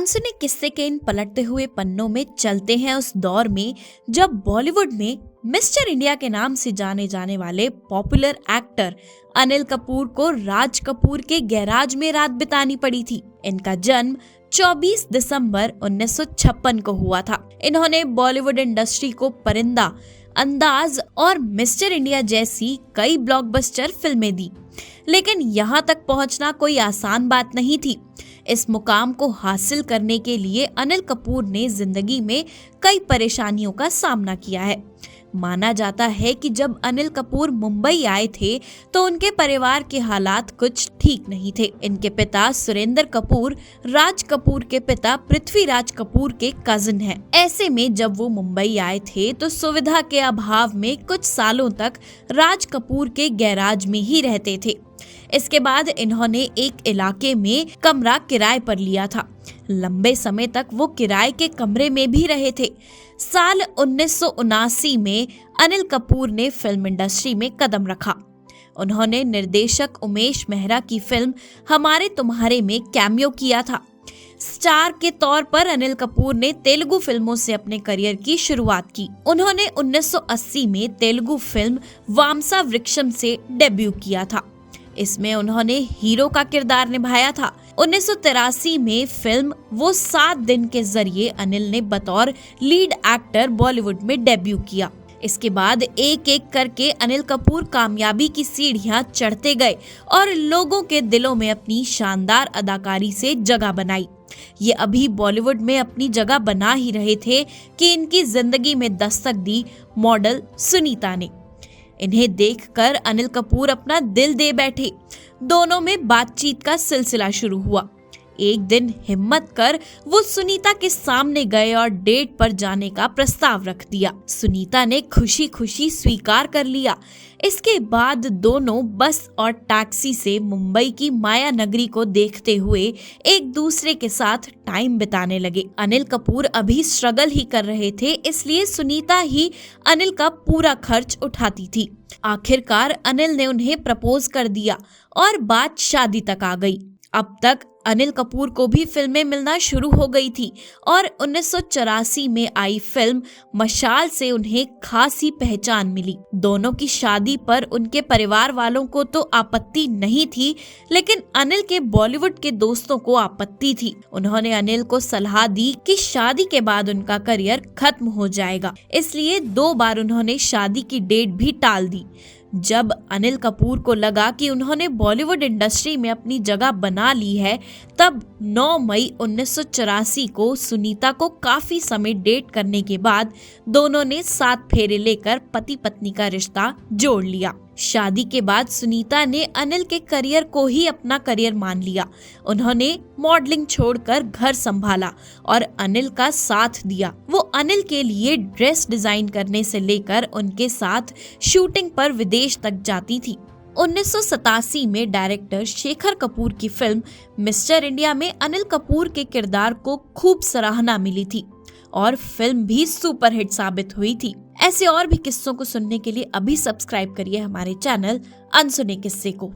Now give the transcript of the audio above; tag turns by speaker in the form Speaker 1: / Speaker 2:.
Speaker 1: अनसुने किस्से के इन पलटते हुए पन्नों में चलते हैं उस दौर में जब बॉलीवुड में मिस्टर इंडिया के नाम से जाने जाने वाले पॉपुलर एक्टर अनिल कपूर को राज कपूर के गैराज में रात बितानी पड़ी थी। इनका जन्म 24 दिसंबर 1956 को हुआ था। इन्होंने बॉलीवुड इंडस्ट्री को परिंदा, अंदाज और मिस्टर इंडिया जैसी कई ब्लॉकबस्टर फिल्में दी, लेकिन यहाँ तक पहुँचना कोई आसान बात नहीं थी। इस मुकाम को हासिल करने के लिए अनिल कपूर ने जिंदगी में कई परेशानियों का सामना किया है। माना जाता है कि जब अनिल कपूर मुंबई आए थे तो उनके परिवार के हालात कुछ ठीक नहीं थे। इनके पिता सुरेंद्र कपूर राज कपूर के पिता पृथ्वीराज कपूर के कजिन हैं। ऐसे में जब वो मुंबई आए थे तो सुविधा के अभाव में कुछ सालों तक राज कपूर के गैराज में ही रहते थे। इसके बाद इन्होंने एक इलाके में कमरा किराए पर लिया था। लंबे समय तक वो किराए के कमरे में भी रहे थे। साल 1979 में अनिल कपूर ने फिल्म इंडस्ट्री में कदम रखा। उन्होंने निर्देशक उमेश मेहरा की फिल्म हमारे तुम्हारे में कैमियो किया था। स्टार के तौर पर अनिल कपूर ने तेलुगु फिल्मों से अपने करियर की शुरुआत की। उन्होंने 1980 में तेलुगु फिल्म वामसा वृक्षम से डेब्यू किया था। इसमें उन्होंने हीरो का किरदार निभाया था। 1983 में फिल्म वो 7 दिन के जरिए अनिल ने बतौर लीड एक्टर बॉलीवुड में डेब्यू किया। इसके बाद एक एक करके अनिल कपूर कामयाबी की सीढ़ियां चढ़ते गए और लोगों के दिलों में अपनी शानदार अदाकारी से जगह बनाई। ये अभी बॉलीवुड में अपनी जगह बना ही रहे थे कि इनकी जिंदगी में दस्तक दी मॉडल सुनीता ने। इन्हें देखकर अनिल कपूर अपना दिल दे बैठे। दोनों में बातचीत का सिलसिला शुरू हुआ। एक दिन हिम्मत कर वो सुनीता के सामने गए और डेट पर जाने का प्रस्ताव रख दिया। सुनीता ने खुशी खुशी स्वीकार कर लिया। इसके बाद दोनों बस और टैक्सी से मुंबई की माया नगरी को देखते हुए एक दूसरे के साथ टाइम बिताने लगे। अनिल कपूर अभी स्ट्रगल ही कर रहे थे, इसलिए सुनीता ही अनिल का पूरा खर्च उठाती थी। आखिरकार अनिल ने उन्हें प्रपोज कर दिया और बात शादी तक आ गई। अब तक अनिल कपूर को भी फिल्में मिलना शुरू हो गई थी और 1984 में आई फिल्म मशाल से उन्हें खासी पहचान मिली। दोनों की शादी पर उनके परिवार वालों को तो आपत्ति नहीं थी, लेकिन अनिल के बॉलीवुड के दोस्तों को आपत्ति थी। उन्होंने अनिल को सलाह दी कि शादी के बाद उनका करियर खत्म हो जाएगा, इसलिए 2 बार उन्होंने शादी की डेट भी टाल दी। जब अनिल कपूर को लगा कि उन्होंने बॉलीवुड इंडस्ट्री में अपनी जगह बना ली है, तब 9 मई 1984 को सुनीता को काफी समय डेट करने के बाद दोनों ने 7 फेरे लेकर पति पत्नी का रिश्ता जोड़ लिया। शादी के बाद सुनीता ने अनिल के करियर को ही अपना करियर मान लिया। उन्होंने मॉडलिंग छोड़कर घर संभाला और अनिल का साथ दिया। वो अनिल के लिए ड्रेस डिजाइन करने से लेकर उनके साथ शूटिंग पर विदेश तक जाती थी। 1987 में डायरेक्टर शेखर कपूर की फिल्म मिस्टर इंडिया में अनिल कपूर के किरदार को खूब सराहना मिली थी और फिल्म भी सुपरहिट साबित हुई थी। ऐसे और भी किस्सों को सुनने के लिए अभी सब्सक्राइब करिए हमारे चैनल अनसुने किस्से को।